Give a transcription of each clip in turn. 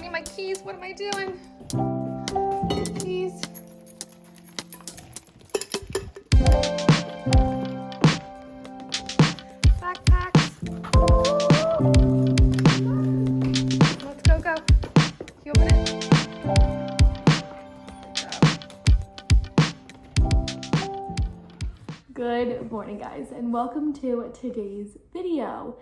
need my keys. What am I doing? Keys. Backpacks. Let's go, go. You open it? Good morning, guys, and welcome to today's video.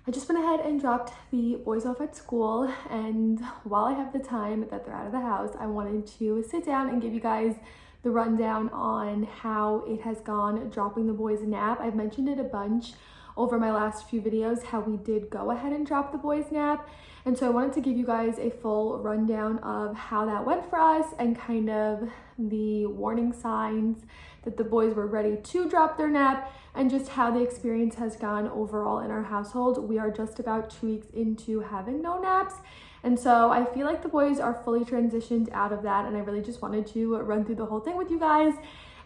I just went ahead and dropped the boys off at school, and while I have the time that they're out of the house, I wanted to sit down and give you guys the rundown on how it has gone dropping the boys a nap. I've mentioned it a bunch over my last few videos how we did go ahead and drop the boys nap, and so I wanted to give you guys a full rundown of how that went for us and kind of the warning signs that the boys were ready to drop their nap and just how the experience has gone overall in our household. We are just about 2 weeks into having no naps, and so I feel like the boys are fully transitioned out of that, and I really just wanted to run through the whole thing with you guys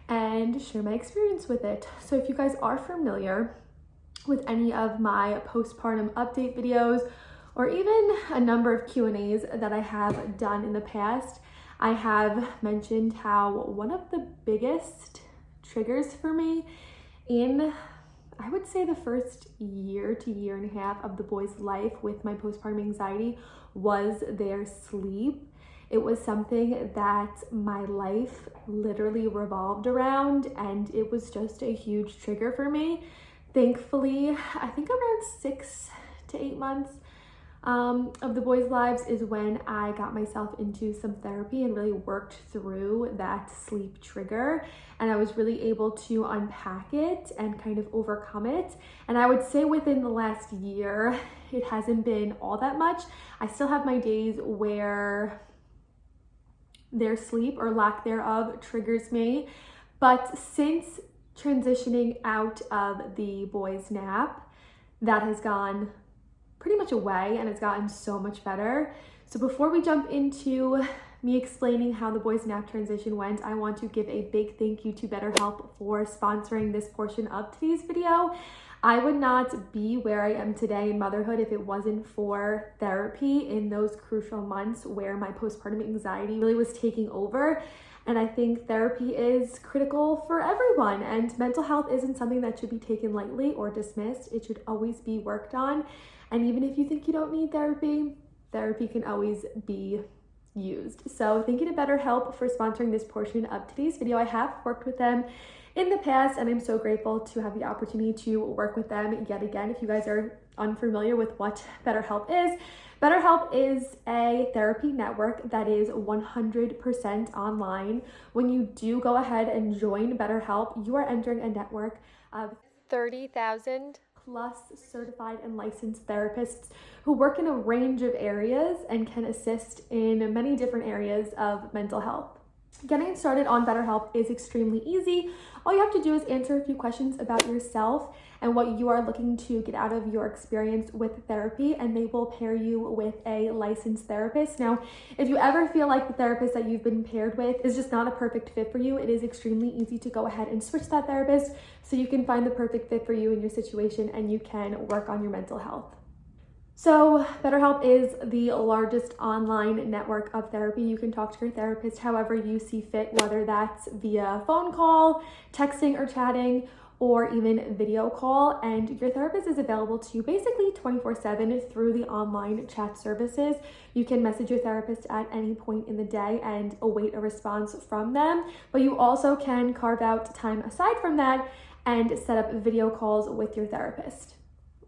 and share my experience with it. So if you guys are familiar with any of my postpartum update videos or even a number of Q&As that I have done in the past, I have mentioned how one of the biggest triggers for me in, I would say, the first year to year and a half of the boys' life with my postpartum anxiety was their sleep. It was something that my life literally revolved around, and it was just a huge trigger for me. Thankfully, I think around 6 to 8 months of the boys' lives is when I got myself into some therapy and really worked through that sleep trigger, and I was really able to unpack it and kind of overcome it. And I would say within the last year it hasn't been all that much. I still have my days where their sleep or lack thereof triggers me, but since transitioning out of the boys' nap, that has gone pretty much away and it's gotten so much better. So before we jump into me explaining how the boys' nap transition went, I want to give a big thank you to BetterHelp for sponsoring this portion of today's video. I would not be where I am today in motherhood if it wasn't for therapy in those crucial months where my postpartum anxiety really was taking over. And I think therapy is critical for everyone, and mental health isn't something that should be taken lightly or dismissed. It should always be worked on. And even if you think you don't need therapy, therapy can always be used. So thank you to BetterHelp for sponsoring this portion of today's video. I have worked with them in the past, and I'm so grateful to have the opportunity to work with them yet again. If you guys are unfamiliar with what BetterHelp is a therapy network that is 100% online. When you do go ahead and join BetterHelp, you are entering a network of 30,000 plus certified and licensed therapists who work in a range of areas and can assist in many different areas of mental health. Getting started on BetterHelp is extremely easy. All you have to do is answer a few questions about yourself and what you are looking to get out of your experience with therapy, and they will pair you with a licensed therapist. Now, if you ever feel like the therapist that you've been paired with is just not a perfect fit for you, it is extremely easy to go ahead and switch that therapist so you can find the perfect fit for you in your situation and you can work on your mental health. So BetterHelp is the largest online network of therapy. You can talk to your therapist however you see fit, whether that's via phone call, texting or chatting, or even video call. And your therapist is available to you basically 24/7 through the online chat services. You can message your therapist at any point in the day and await a response from them, but you also can carve out time aside from that and set up video calls with your therapist.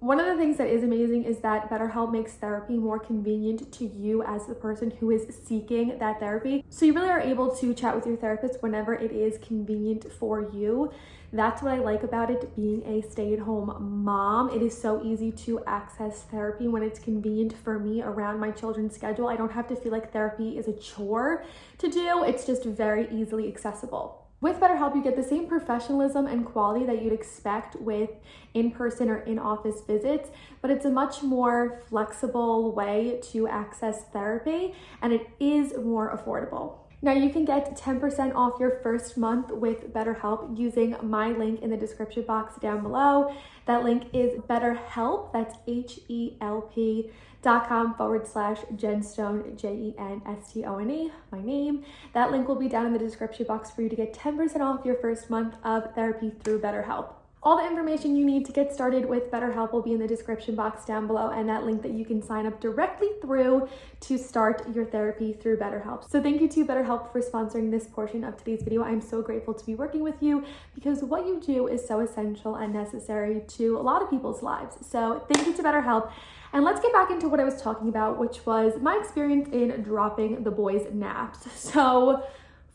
One of the things that is amazing is that BetterHelp makes therapy more convenient to you as the person who is seeking that therapy. So you really are able to chat with your therapist whenever it is convenient for you. That's what I like about it, being a stay-at-home mom. It is so easy to access therapy when it's convenient for me around my children's schedule. I don't have to feel like therapy is a chore to do. It's just very easily accessible. With BetterHelp, you get the same professionalism and quality that you'd expect with in-person or in-office visits, but it's a much more flexible way to access therapy, and it is more affordable. Now you can get 10% off your first month with BetterHelp using my link in the description box down below. That link is BetterHelp, that's HELP. betterhelp.com/Jenstone, JENSTONE, my name. That link will be down in the description box for you to get 10% off your first month of therapy through BetterHelp. All the information you need to get started with BetterHelp will be in the description box down below, and that link that you can sign up directly through to start your therapy through BetterHelp. So thank you to BetterHelp for sponsoring this portion of today's video. I'm so grateful to be working with you because what you do is so essential and necessary to a lot of people's lives. So thank you to BetterHelp. And let's get back into what I was talking about, which was my experience in dropping the boys' naps. So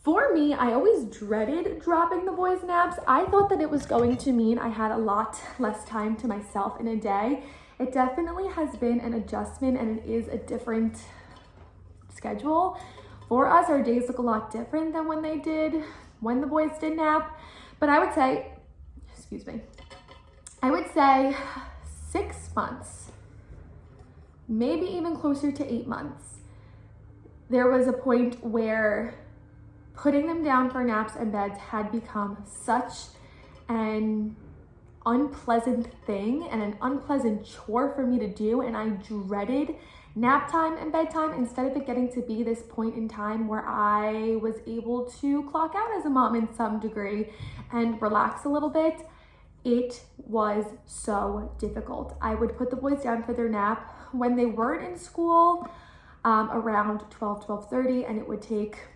for me, I always dreaded dropping the boys' naps. I thought that it was going to mean I had a lot less time to myself in a day. It definitely has been an adjustment, and it is a different schedule. For us, our days look a lot different than when the boys did nap. But I would say, I would say 6 months, maybe even closer to 8 months. There was a point where putting them down for naps and beds had become such an unpleasant thing and an unpleasant chore for me to do, and I dreaded nap time and bedtime instead of it getting to be this point in time where I was able to clock out as a mom in some degree and relax a little bit. It was so difficult. I would put the boys down for their nap when they weren't in school around 12:30, and it would take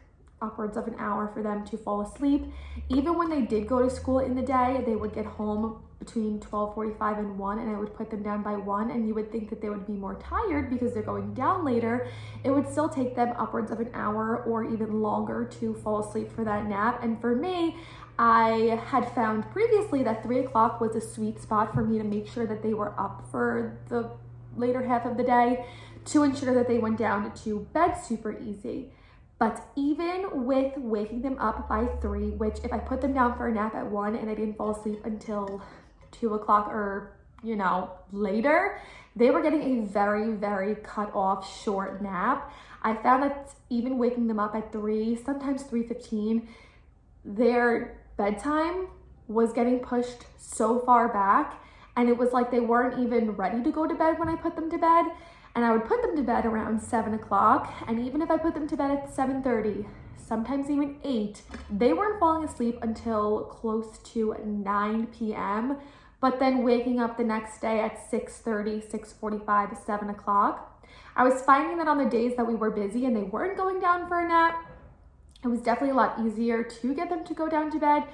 upwards of an hour for them to fall asleep. Even when they did go to school in the day, they would get home between 12:45 and 1, and I would put them down by 1, and you would think that they would be more tired because they're going down later. It would still take them upwards of an hour or even longer to fall asleep for that nap. And for me, I had found previously that 3 o'clock was a sweet spot for me to make sure that they were up for the later half of the day to ensure that they went down to bed super easy. But even with waking them up by 3, which if I put them down for a nap at 1 and I didn't fall asleep until 2 o'clock or, later, they were getting a very, very cut off short nap. I found that even waking them up at 3, sometimes 3:15, their bedtime was getting pushed so far back, and it was like they weren't even ready to go to bed when I put them to bed. And I would put them to bed around 7 o'clock. And even if I put them to bed at 7:30, sometimes even 8, they weren't falling asleep until close to 9 p.m. But then waking up the next day at 6:30, 6:45, 7 o'clock. I was finding that on the days that we were busy and they weren't going down for a nap, it was definitely a lot easier to get them to go down to bed.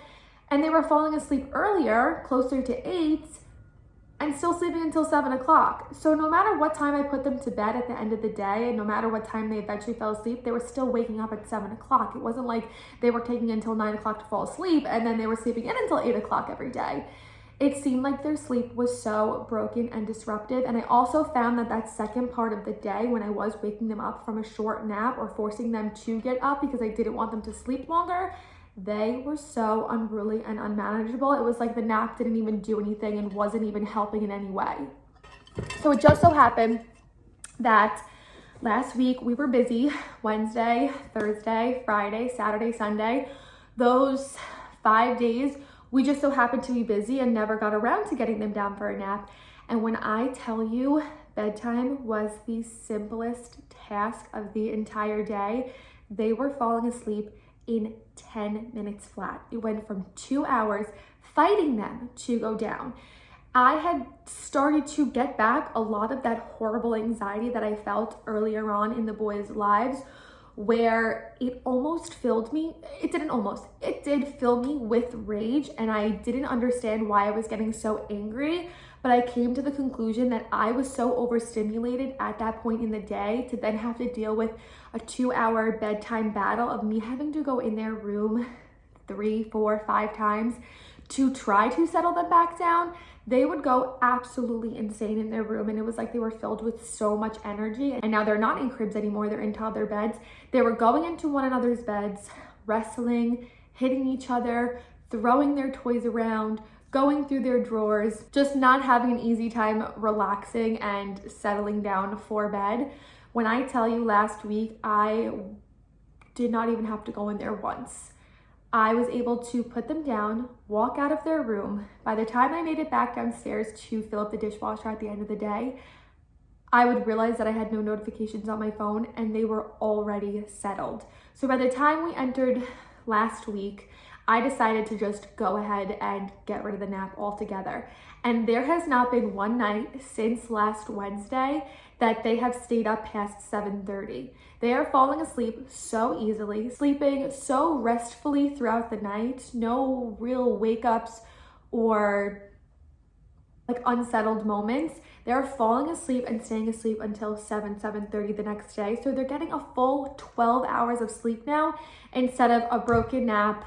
And they were falling asleep earlier, closer to 8, and still sleeping until 7 o'clock. So no matter what time I put them to bed at the end of the day, and no matter what time they eventually fell asleep, they were still waking up at 7 o'clock. It wasn't like they were taking until 9 o'clock to fall asleep and then they were sleeping in until 8 o'clock every day. It seemed like their sleep was so broken and disruptive. And I also found that second part of the day, when I was waking them up from a short nap or forcing them to get up because I didn't want them to sleep longer, they were so unruly and unmanageable. It was like the nap didn't even do anything and wasn't even helping in any way. So it just so happened that last week we were busy Wednesday, Thursday, Friday, Saturday, Sunday. Those 5 days, we just so happened to be busy and never got around to getting them down for a nap. And when I tell you bedtime was the simplest task of the entire day, they were falling asleep in 10 minutes flat. It went from 2 hours fighting them to go down. I had started to get back a lot of that horrible anxiety that I felt earlier on in the boys' lives, where it almost filled me. It did fill me with rage, and I didn't understand why I was getting so angry. But I came to the conclusion that I was so overstimulated at that point in the day to then have to deal with a 2-hour bedtime battle of me having to go in their room 3, 4, 5 times to try to settle them back down. They would go absolutely insane in their room, and it was like they were filled with so much energy. And now they're not in cribs anymore, they're in toddler beds. They were going into one another's beds, wrestling, hitting each other, throwing their toys around, going through their drawers, just not having an easy time relaxing and settling down for bed. When I tell you last week, I did not even have to go in there once. I was able to put them down, walk out of their room. By the time I made it back downstairs to fill up the dishwasher at the end of the day, I would realize that I had no notifications on my phone and they were already settled. So by the time we entered last week, I decided to just go ahead and get rid of the nap altogether. And there has not been one night since last Wednesday that they have stayed up past 7:30. They are falling asleep so easily, sleeping so restfully throughout the night, no real wake ups or like unsettled moments. They're falling asleep and staying asleep until 7:30 the next day. So they're getting a full 12 hours of sleep now instead of a broken nap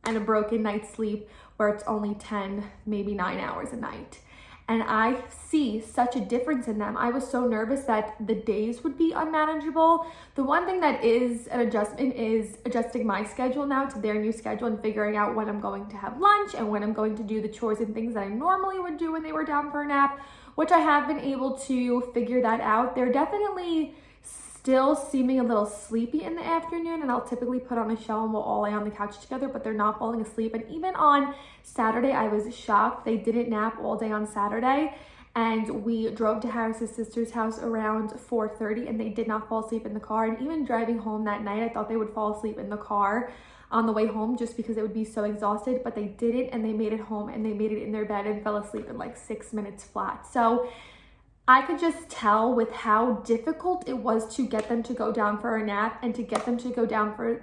and a broken night's sleep where it's only 10, maybe 9 hours a night. And I see such a difference in them. I was so nervous that the days would be unmanageable. The one thing that is an adjustment is adjusting my schedule now to their new schedule and figuring out when I'm going to have lunch and when I'm going to do the chores and things that I normally would do when they were down for a nap, which I have been able to figure that out. They're definitely still seeming a little sleepy in the afternoon, and I'll typically put on a show and we'll all lay on the couch together, but they're not falling asleep. And even on Saturday, I was shocked. They didn't nap all day on Saturday, and we drove to Harris's sister's house around 4:30 and they did not fall asleep in the car. And even driving home that night, I thought they would fall asleep in the car on the way home just because they would be so exhausted, but they didn't, and they made it home and they made it in their bed and fell asleep in like 6 minutes flat. So I could just tell with how difficult it was to get them to go down for a nap and to get them to go down for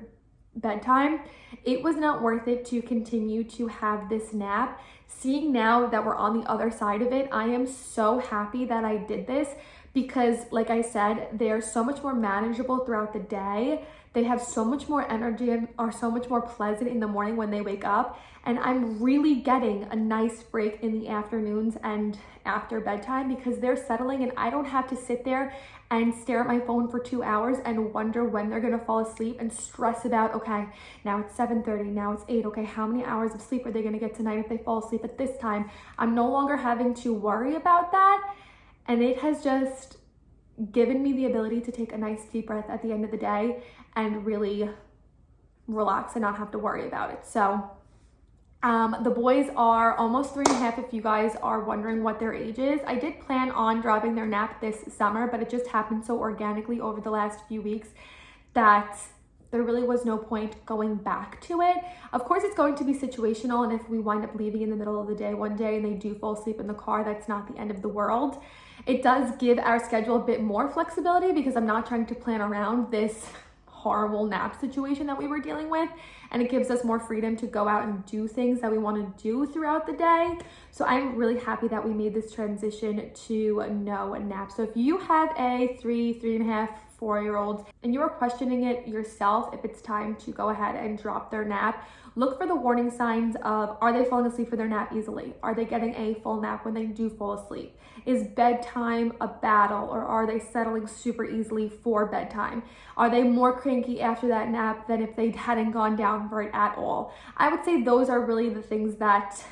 bedtime. It was not worth it to continue to have this nap. Seeing now that we're on the other side of it, I am so happy that I did this because, like I said, they're so much more manageable throughout the day. They have so much more energy and are so much more pleasant in the morning when they wake up. And I'm really getting a nice break in the afternoons and after bedtime because they're settling and I don't have to sit there and stare at my phone for 2 hours and wonder when they're gonna fall asleep and stress about, okay, now it's 7:30, now it's 8, okay, how many hours of sleep are they gonna get tonight if they fall asleep at this time? I'm no longer having to worry about that. And it has just given me the ability to take a nice deep breath at the end of the day and really relax and not have to worry about it. So the boys are almost 3.5 if you guys are wondering what their age is. I did plan on dropping their nap this summer, but it just happened so organically over the last few weeks that there really was no point going back to it. Of course, it's going to be situational, and if we wind up leaving in the middle of the day one day and they do fall asleep in the car, that's not the end of the world. It does give our schedule a bit more flexibility because I'm not trying to plan around this horrible nap situation that we were dealing with, and it gives us more freedom to go out and do things that we want to do throughout the day. So I'm really happy that we made this transition to no nap. So if you have a 3.5, 4-year-old and you are questioning it yourself if it's time to go ahead and drop their nap, look for the warning signs of, are they falling asleep for their nap easily? Are they getting a full nap when they do fall asleep? Is bedtime a battle, or are they settling super easily for bedtime? Are they more cranky after that nap than if they hadn't gone down for it at all? I would say those are really the things that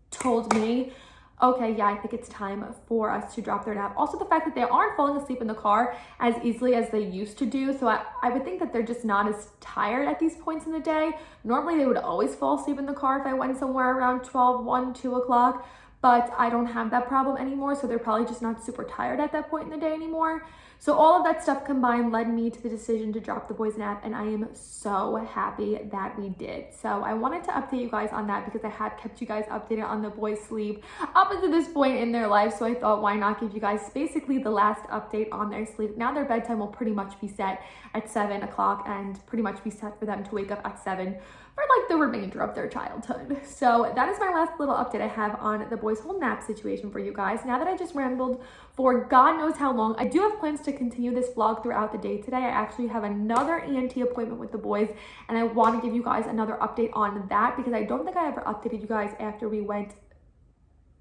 told me, okay, yeah, I think it's time for us to drop their nap. Also, the fact that they aren't falling asleep in the car as easily as they used to do. So I would think that they're just not as tired at these points in the day. Normally, they would always fall asleep in the car if I went somewhere around 12, 1, 2 o'clock. But I don't have that problem anymore. So they're probably just not super tired at that point in the day anymore. So all of that stuff combined led me to the decision to drop the boys' nap, and I am so happy that we did. So I wanted to update you guys on that because I had kept you guys updated on the boys' sleep up until this point in their life. So I thought, why not give you guys basically the last update on their sleep. Now their bedtime will pretty much be set at 7 o'clock and pretty much be set for them to wake up at 7 for like the remainder of their childhood. So that is my last little update I have on the boys' whole nap situation for you guys. Now that I just rambled for God knows how long, I do have plans to continue this vlog throughout the day today. I actually have another ENT appointment with the boys, and I want to give you guys another update on that because I don't think I ever updated you guys after we went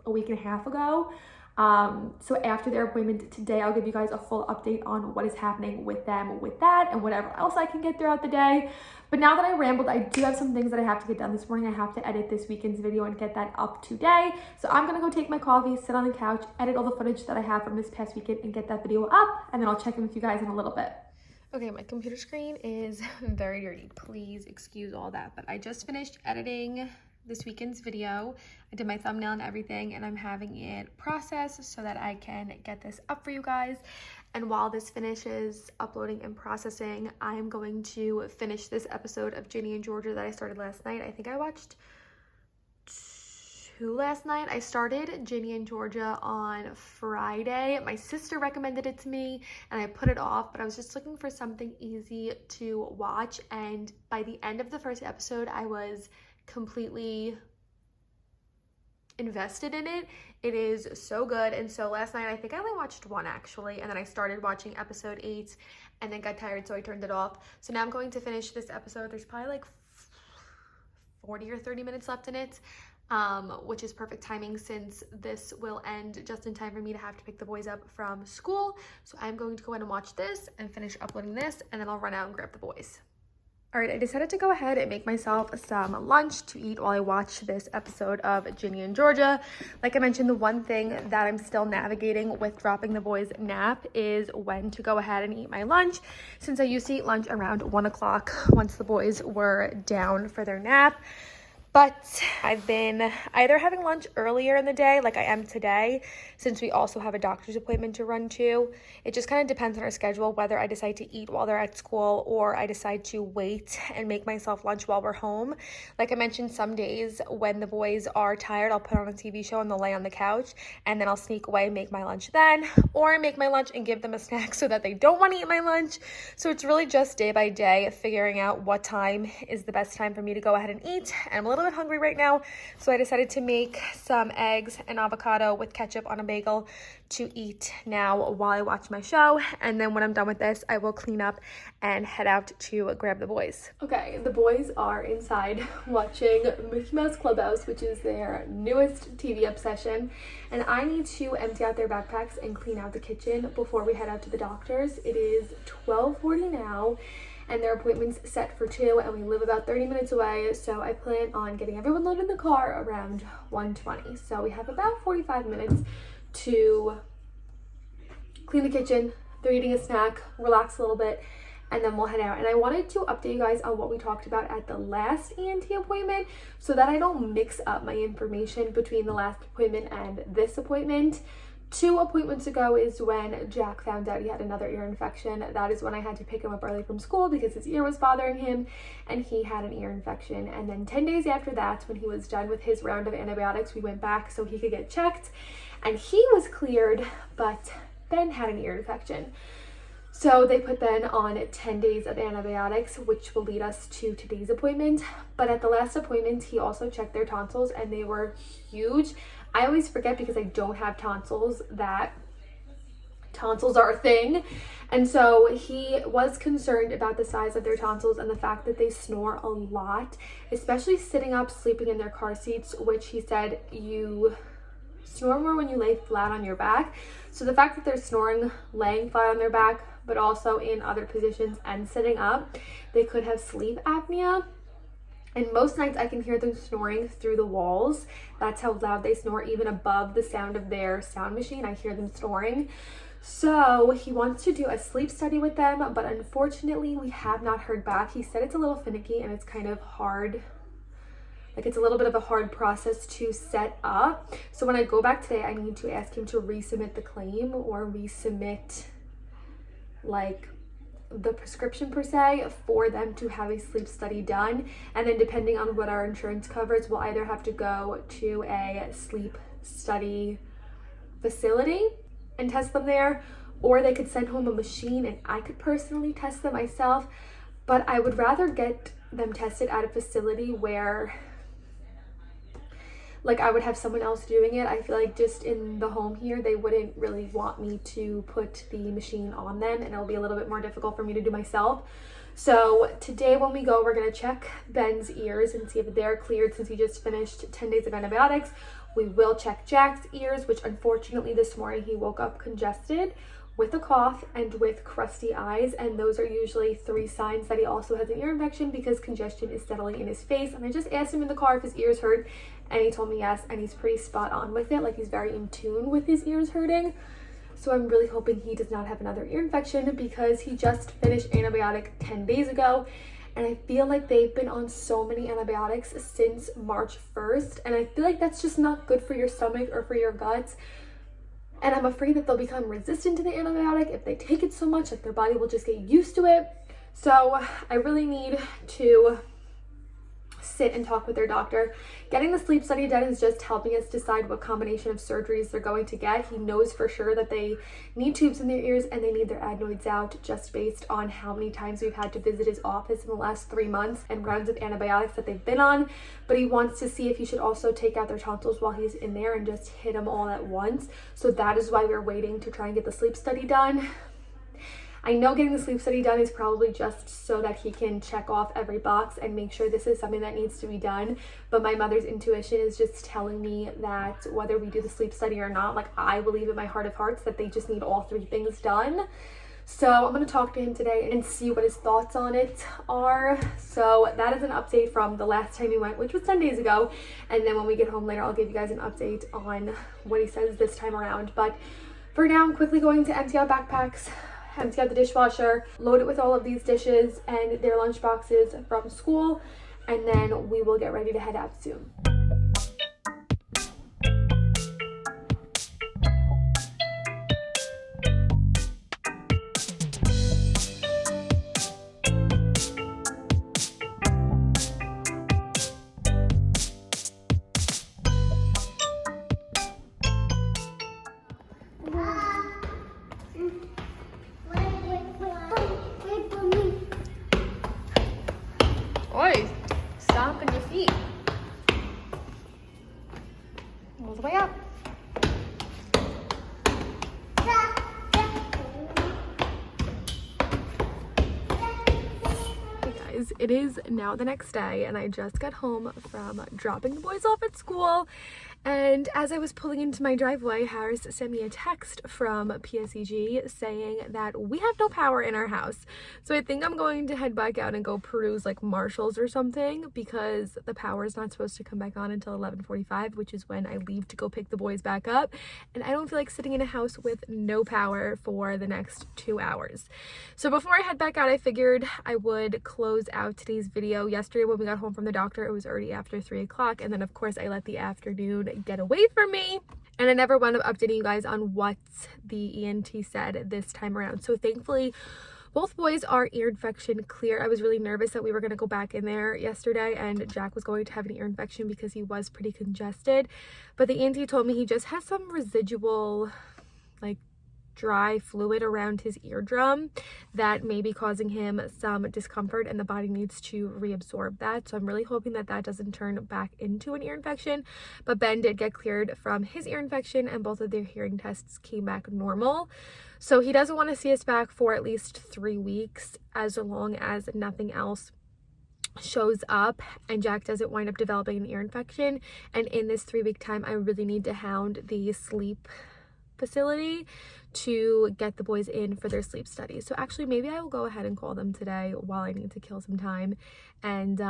a week and a half ago. So after their appointment today, I'll give you guys a full update on what is happening with them with that and whatever else I can get throughout the day. But now that I rambled, I do have some things that I have to get done this morning. I have to edit this weekend's video and get that up today. So I'm gonna go take my coffee, sit on the couch, edit all the footage that I have from this past weekend and get that video up, and then I'll check in with you guys in a little bit. Okay, my computer screen is very dirty. Please excuse all that, but I just finished editing this weekend's video. I did my thumbnail and everything, and I'm having it processed so that I can get this up for you guys. And while this finishes uploading and processing, I'm going to finish this episode of Ginny and Georgia that I started last night. I think I watched 2 last night. I started Ginny and Georgia on Friday. My sister recommended it to me and I put it off, but I was just looking for something easy to watch, and by the end of the first episode I was completely invested in it. It is so good. And so last night I think I only watched 1 actually, and then I started watching episode 8 and then got tired, so I turned it off. So now I'm going to finish this episode. There's probably like 40 or 30 minutes left in it, which is perfect timing since this will end just in time for me to have to pick the boys up from school. So I'm going to go ahead and watch this and finish uploading this, and then I'll run out and grab the boys. All right, I decided to go ahead and make myself some lunch to eat while I watch this episode of Ginny and Georgia. Like I mentioned, the one thing that I'm still navigating with dropping the boys' nap is when to go ahead and eat my lunch, since I used to eat lunch around 1 o'clock once the boys were down for their nap. But I've been either having lunch earlier in the day, like I am today, since we also have a doctor's appointment to run to. It just kind of depends on our schedule, whether I decide to eat while they're at school or I decide to wait and make myself lunch while we're home. Like I mentioned, some days when the boys are tired, I'll put on a TV show and they'll lay on the couch, and then I'll sneak away and make my lunch then, or make my lunch and give them a snack so that they don't want to eat my lunch. So it's really just day by day figuring out what time is the best time for me to go ahead and eat. And I'm a little bit hungry right now, so I decided to make some eggs and avocado with ketchup on a bagel to eat now while I watch my show. And then when I'm done with this, I will clean up and head out to grab the boys. Okay, the boys are inside watching Mickey Mouse Clubhouse, which is their newest TV obsession, and I need to empty out their backpacks and clean out the kitchen before we head out to the doctor's. It is 12:40 now, and their appointment's set for 2, and we live about 30 minutes away, so I plan on getting everyone loaded in the car around 1:20. So we have about 45 minutes to clean the kitchen, they're eating a snack, relax a little bit, and then we'll head out. And I wanted to update you guys on what we talked about at the last ENT appointment so that I don't mix up my information between the last appointment and this appointment. 2 appointments ago is when Jack found out he had another ear infection. That is when I had to pick him up early from school because his ear was bothering him and he had an ear infection. And then 10 days after that, when he was done with his round of antibiotics, we went back so he could get checked, and he was cleared, but Ben had an ear infection. So they put Ben on 10 days of antibiotics, which will lead us to today's appointment. But at the last appointment, he also checked their tonsils, and they were huge. I always forget because I don't have tonsils that tonsils are a thing. And so he was concerned about the size of their tonsils and the fact that they snore a lot, especially sitting up, sleeping in their car seats, which he said you snore more when you lay flat on your back. So the fact that they're snoring laying flat on their back, but also in other positions and sitting up, they could have sleep apnea. And most nights I can hear them snoring through the walls. That's how loud they snore, even above the sound of their sound machine. I hear them snoring. So he wants to do a sleep study with them, but unfortunately we have not heard back. He said it's a little finicky and it's kind of hard. Like, it's a little bit of a hard process to set up. So when I go back today, I need to ask him to resubmit the claim or resubmit like the prescription per se for them to have a sleep study done. And then depending on what our insurance covers, we'll either have to go to a sleep study facility and test them there, or they could send home a machine and I could personally test them myself. But I would rather get them tested at a facility where like I would have someone else doing it. I feel like just in the home here, they wouldn't really want me to put the machine on them, and it'll be a little bit more difficult for me to do myself. So today when we go, we're gonna check Ben's ears and see if they're cleared since he just finished 10 days of antibiotics. We will check Jack's ears, which unfortunately this morning he woke up congested with a cough and with crusty eyes, and those are usually 3 signs that he also has an ear infection because congestion is settling in his face. And I just asked him in the car if his ears hurt, and he told me yes, and he's pretty spot on with it. Like, he's very in tune with his ears hurting. So I'm really hoping he does not have another ear infection because he just finished antibiotic 10 days ago, and I feel like they've been on so many antibiotics since March 1st, and I feel like that's just not good for your stomach or for your guts. And I'm afraid that they'll become resistant to the antibiotic if they take it so much, like their body will just get used to it. So I really need to sit and talk with their doctor. Getting the sleep study done is just helping us decide what combination of surgeries they're going to get. He knows for sure that they need tubes in their ears and they need their adenoids out, just based on how many times we've had to visit his office in the last 3 months and rounds of antibiotics that they've been on. But he wants to see if he should also take out their tonsils while he's in there and just hit them all at once. So that is why we're waiting to try and get the sleep study done. I know getting the sleep study done is probably just so that he can check off every box and make sure this is something that needs to be done. But my mother's intuition is just telling me that whether we do the sleep study or not, like, I believe in my heart of hearts that they just need all 3 things done. So I'm going to talk to him today and see what his thoughts on it are. So that is an update from the last time we went, which was 10 days ago. And then when we get home later, I'll give you guys an update on what he says this time around. But for now, I'm quickly going to empty out backpacks, empty out the dishwasher, load it with all of these dishes and their lunch boxes from school, and then we will get ready to head out soon. Oi, stop on your feet. All the way up. Hey guys, it is now the next day and I just got home from dropping the boys off at school. And as I was pulling into my driveway, Harris sent me a text from PSEG saying that we have no power in our house. So I think I'm going to head back out and go peruse like Marshalls or something, because the power is not supposed to come back on until 11:45, which is when I leave to go pick the boys back up. And I don't feel like sitting in a house with no power for the next 2 hours. So before I head back out, I figured I would close out today's video. Yesterday when we got home from the doctor, it was already after 3 o'clock. And then of course I let the afternoon get away from me, and I never wound up updating you guys on what the ENT said this time around. So thankfully both boys are ear infection clear. I was really nervous that we were going to go back in there yesterday and Jack was going to have an ear infection because he was pretty congested, but the ENT told me he just has some residual like dry fluid around his eardrum that may be causing him some discomfort, and the body needs to reabsorb that. So I'm really hoping that that doesn't turn back into an ear infection. But Ben did get cleared from his ear infection and both of their hearing tests came back normal. So he doesn't want to see us back for at least 3 weeks, as long as nothing else shows up and Jack doesn't wind up developing an ear infection. And in this 3-week time, I really need to hound the sleep facility to get the boys in for their sleep study. So actually maybe I will go ahead and call them today while I need to kill some time and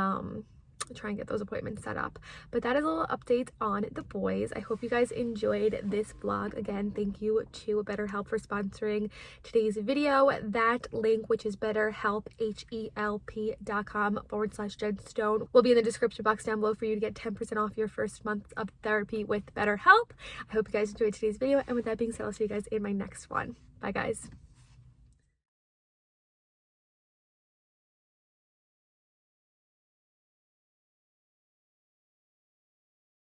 try and get those appointments set up. But that is a little update on the boys. I hope you guys enjoyed this vlog. Again, thank you to BetterHelp for sponsoring today's video. That link, which is BetterHelp, HELP.com/Jenstone, will be in the description box down below for you to get 10% off your first month of therapy with BetterHelp. I hope you guys enjoyed today's video, and with that being said, I'll see you guys in my next one. Bye guys.